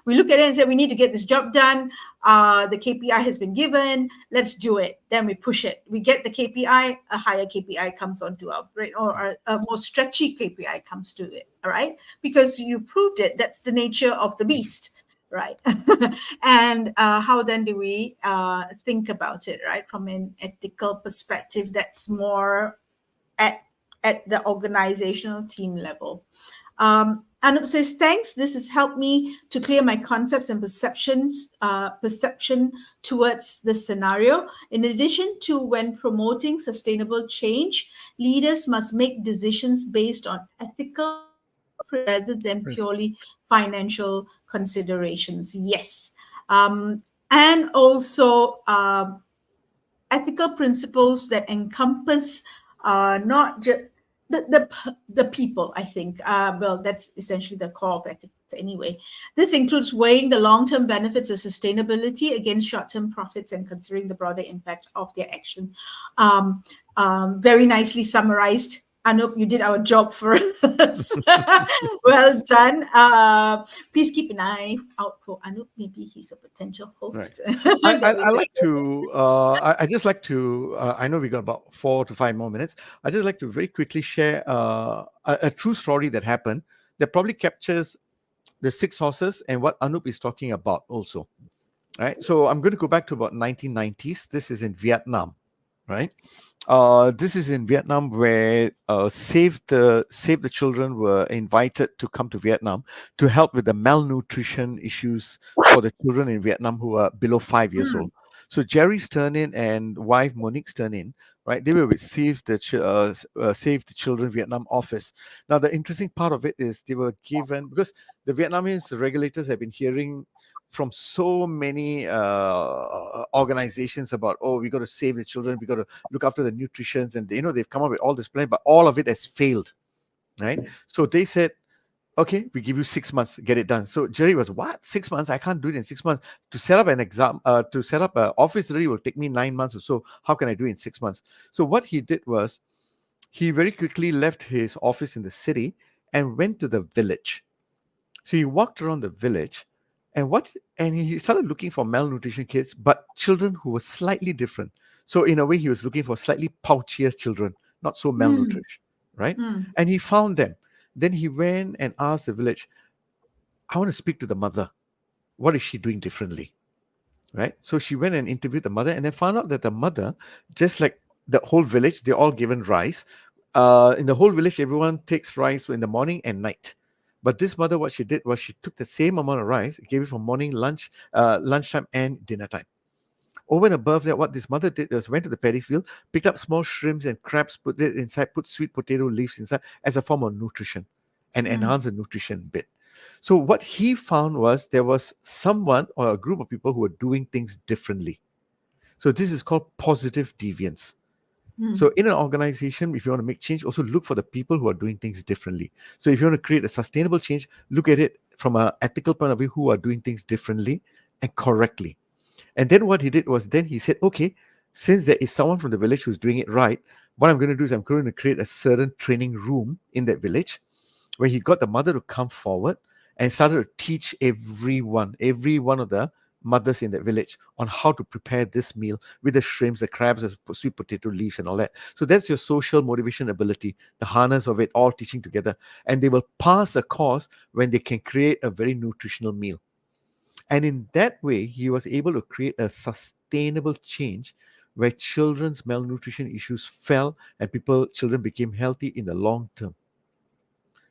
We look at it and say we need to get this job done. The KPI has been given. Let's do it. Then we push it. We get the KPI. A higher KPI comes onto our brain, or a more stretchy KPI comes to it. All right, because you proved it. That's the nature of the beast, right? And how then do we think about it, right, from an ethical perspective? That's more at the organizational team level. Anup says, thanks. This has helped me to clear my concepts and perception towards this scenario. In addition to when promoting sustainable change, leaders must make decisions based on ethical principles rather than purely financial considerations. Yes. And also, ethical principles that encompass not just the people, I think. Well, that's essentially the core of ethics anyway. This includes weighing the long-term benefits of sustainability against short-term profits and considering the broader impact of their action. Um, very nicely summarized. Anup, you did our job for us. Well done. Please keep an eye out for Anup. Maybe he's a potential Right. host I, I, that we I can. like to, I just like to, I know we got about 4 to 5 more minutes. I just like to very quickly share a true story that happened that probably captures the six horses and what Anup is talking about also. Right. So I'm going to go back to about 1990s. This is in Vietnam. Right. This is in Vietnam where Save the Children were invited to come to Vietnam to help with the malnutrition issues for the children in Vietnam who are below 5 years old. Mm, So Jerry's turn in and wife Monique's turn in, right? They were with Save the Children Vietnam office. Now the interesting part of it is they were given, because the Vietnamese regulators have been hearing from so many organizations about, oh, we got to save the children, we got to look after the nutrition, and they've come up with all this plan, but all of it has failed, right? So they said, okay, we give you 6 months, get it done. So Jerry was, what, 6 months? I can't do it in 6 months. To set up an exam, to set up an office already will take me 9 months or so. How can I do it in 6 months? So what he did was he very quickly left his office in the city and went to the village. So he walked around the village, and he started looking for malnutrition kids, but children who were slightly different. So in a way, he was looking for slightly pouchier children, not so mm, malnourished, right? mm, And he found them. Then he went and asked the village, I want to speak to the mother. What is she doing differently? Right? So she went and interviewed the mother and then found out that the mother, just like the whole village, they're all given rice. In the whole village, everyone takes rice in the morning and night. But this mother, what she did was she took the same amount of rice, gave it for morning, lunchtime, and dinner time. Over and above that, what this mother did was went to the paddy field, picked up small shrimps and crabs, put it inside, put sweet potato leaves inside as a form of nutrition and mm. enhance the nutrition bit. So what he found was there was someone or a group of people who were doing things differently. So this is called positive deviance. So Mm. in an organization, if you want to make change, also look for the people who are doing things differently. So if you want to create a sustainable change, look at it from an ethical point of view, who are doing things differently and correctly. And then what he did was then he said, okay, since there is someone from the village who's doing it right, what I'm going to do is I'm going to create a certain training room in that village where he got the mother to come forward and started to teach every one of the mothers in that village on how to prepare this meal with the shrimps, the crabs, the sweet potato leaves, and all that. So that's your social motivation ability, the harness of it all teaching together. And they will pass a course when they can create a very nutritional meal. And in that way, he was able to create a sustainable change where children's malnutrition issues fell and children became healthy in the long term.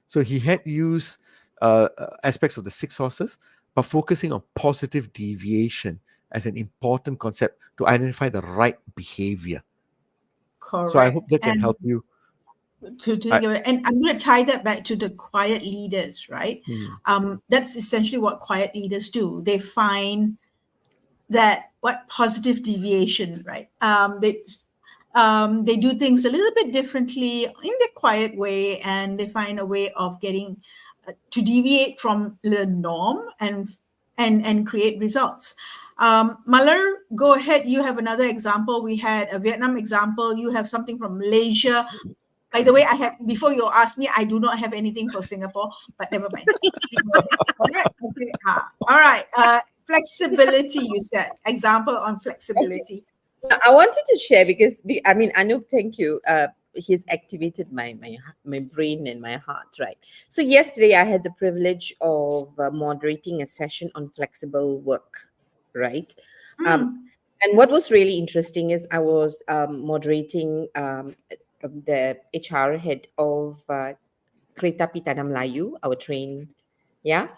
So he had used aspects of the six horses, but focusing on positive deviation as an important concept to identify the right behavior. So I hope Correct. that can And help you. to I, think of it, and I'm going to tie that back to the quiet leaders, right? mm, That's essentially what quiet leaders do. They find that what positive deviation, right? They do things a little bit differently in the quiet way, and they find a way of getting to deviate from the norm and create results. Malar, go ahead. You have another example. We had a Vietnam example. You have something from Malaysia. By the way, I have before you ask me, I do not have anything for Singapore, but never mind. We go ahead. All right. Okay. All right. Flexibility, you said. Example on Okay. flexibility. Now, I wanted to share because I mean, Anup, thank you. He's activated my brain and my heart, right? So yesterday I had the privilege of moderating a session on flexible work, right? Um, Mm, and what was really interesting is I was moderating the HR head of Kereta Api Tanah Melayu, our train, yeah,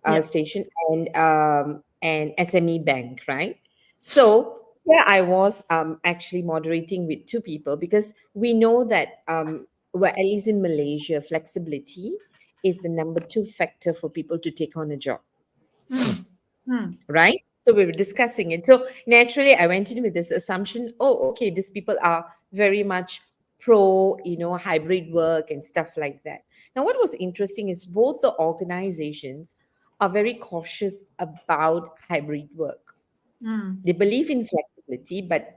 yeah. station, and SME Bank, right? So yeah, I was actually moderating with two people because we know that well, at least in Malaysia, flexibility is the number two factor for people to take on a job, Mm, mm, right? So we were discussing it. So naturally, I went in with this assumption, oh, okay, these people are very much pro, hybrid work and stuff like that. Now, what was interesting is both the organizations are very cautious about hybrid work. Mm. They believe in flexibility, but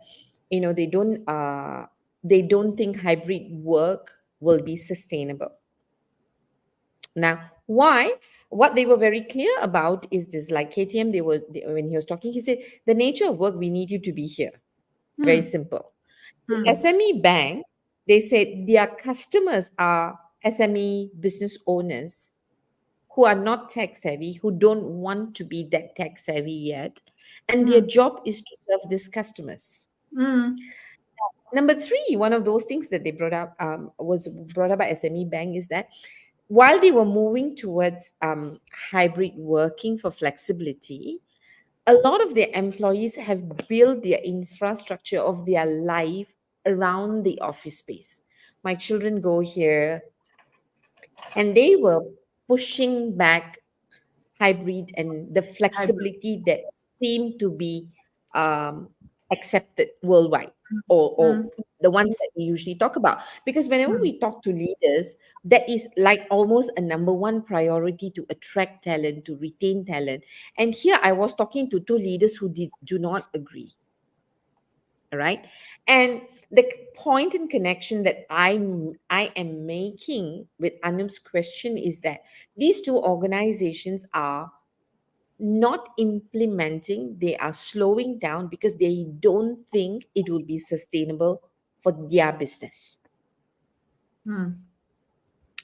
they don't think hybrid work will be sustainable. Now, why? What they were very clear about is this, like KTM, when he was talking, he said, the nature of work, we need you to be here. Very Mm. simple. The Mm. SME bank, they said their customers are SME business owners who are not tech savvy, who don't want to be that tech savvy yet, and their Mm. job is to serve these customers. Mm. Number three, one of those things that they brought up was brought up by SME Bank is that while they were moving towards hybrid working for flexibility, a lot of their employees have built their infrastructure of their life around the office space. My children go here, and they were pushing back hybrid and the Hybrid. flexibility that seemed to be um, accepted worldwide, or Mm. the ones that we usually talk about. Because whenever Mm. we talk to leaders, that is like almost a number one priority to attract talent, to retain talent. And here I was talking to two leaders who do not agree. All right. And the point and connection that I am making with Anum's question is that these two organizations are not implementing, they are slowing down because they don't think it will be sustainable for their business. Mm.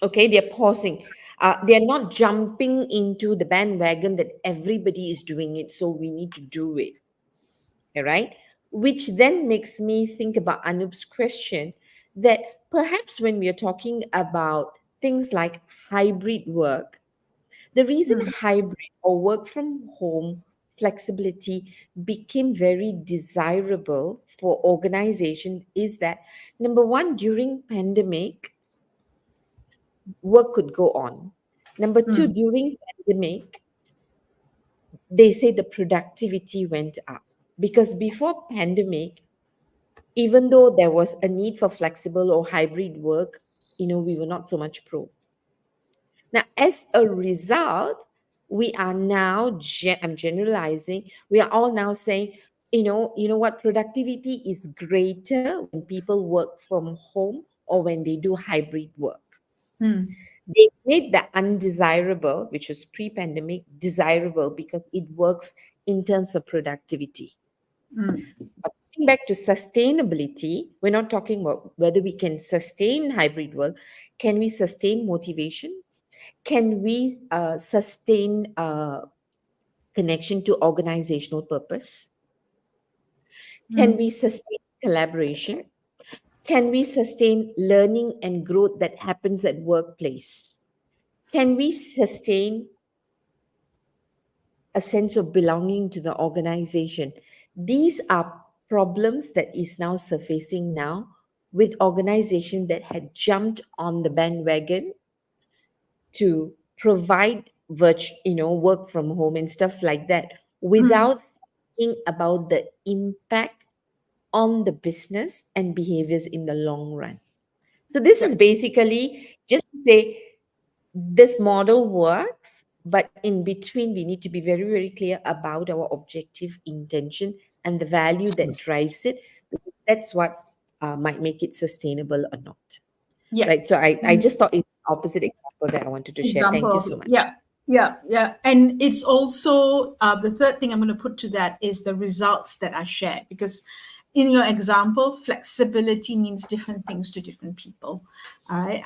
Okay, they're pausing. They're not jumping into the bandwagon that everybody is doing it, so we need to do it. All right, which then makes me think about Anup's question that perhaps when we are talking about things like hybrid work, the reason Mm. hybrid or work from home flexibility became very desirable for organizations is that number one, during pandemic, work could go on. Number two, Mm. during pandemic, they say the productivity went up because before pandemic, even though there was a need for flexible or hybrid work, we were not so much pro. Now, as a result, we are now, I'm generalizing, we are all now saying, what productivity is greater when people work from home or when they do hybrid work. Mm. They made the undesirable, which was pre pandemic, desirable because it works in terms of productivity. Mm. Coming back to sustainability, we're not talking about whether we can sustain hybrid work. Can we sustain motivation? Can we sustain connection to organizational purpose? Can Mm. we sustain collaboration? Can we sustain learning and growth that happens at workplace? Can we sustain a sense of belonging to the organization? These are problems that is now surfacing now with organization that had jumped on the bandwagon to provide work from home and stuff like that Mm. without thinking about the impact on the business and behaviors in the long run. So this Yeah. is basically just to say this model works, but in between we need to be very, very clear about our objective intention and the value that drives it, because that's what might make it sustainable or not. Yeah. Right. So I And just thought it's the opposite example that I wanted to share. example Thank you of so it. much. Yeah. Yeah. Yeah. And it's also the third thing I'm going to put to that is the results that are shared, because in your example, flexibility means different things to different people. All right.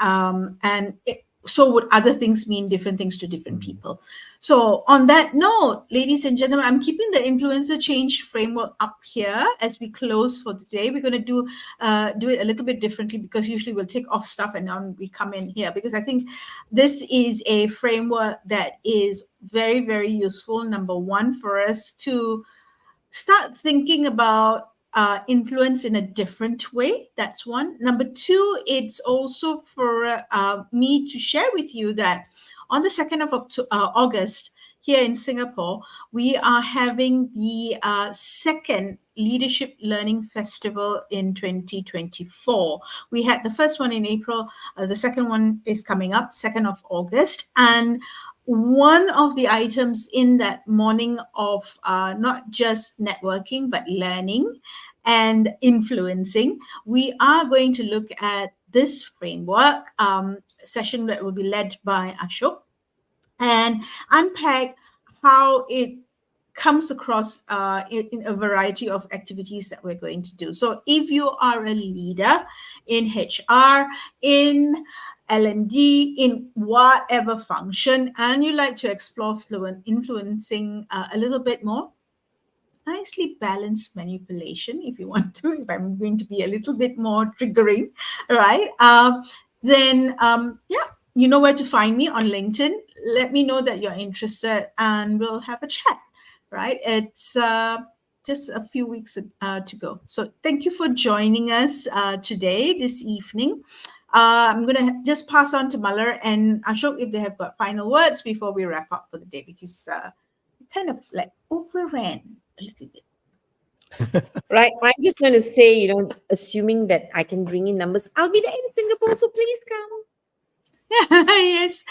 So would other things mean different things to different people. So on that note, ladies and gentlemen, I'm keeping the influencer change framework up here as we close for today. We're going to do it a little bit differently, because usually we'll take off stuff and then we come in here, because I think this is a framework that is very, very useful. Number one, for us to start thinking about influence in a different way. That's one. Number two, it's also for me to share with you that on the 2nd of August, here in Singapore, we are having the second Leadership Learning Festival in 2024. We had the first one in April, the second one is coming up, 2nd of August. And one of the items in that morning of not just networking, but learning and influencing, we are going to look at this framework session that will be led by Ashok and unpack how it comes across in a variety of activities that we're going to do. So if you are a leader in HR, in L&D, in whatever function, and you like to explore fluent influencing a little bit more, nicely balanced manipulation, if you want to, if I'm going to be a little bit more triggering, right? Then, yeah, you know where to find me on LinkedIn. Let me know that you're interested and we'll have a chat, right? It's just a few weeks to go. So thank you for joining us today, this evening. I'm going to just pass on to Malar and Ashok if they have got final words before we wrap up for the day, because kind of like overran a little bit. Right. I'm just going to say, assuming that I can bring in numbers, I'll be there in Singapore, so please come. Yes.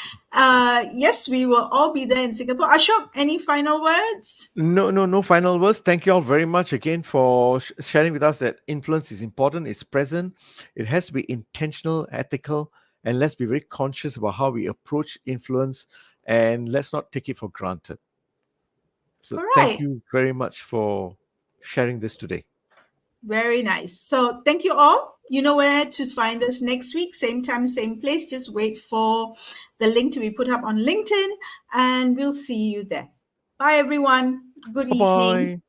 Yes, we will all be there in Singapore. Ashok, any final words? No final words. Thank you all very much again for sharing with us that influence is important, it's present, it has to be intentional, ethical, and let's be very conscious about how we approach influence, and let's not take it for granted. So All thank right. you very much for sharing this today. Very nice. So thank you all. You know where to find us next week, same time, same place. Just wait for the link to be put up on LinkedIn and we'll see you there. Bye, everyone. Good Bye evening. bye.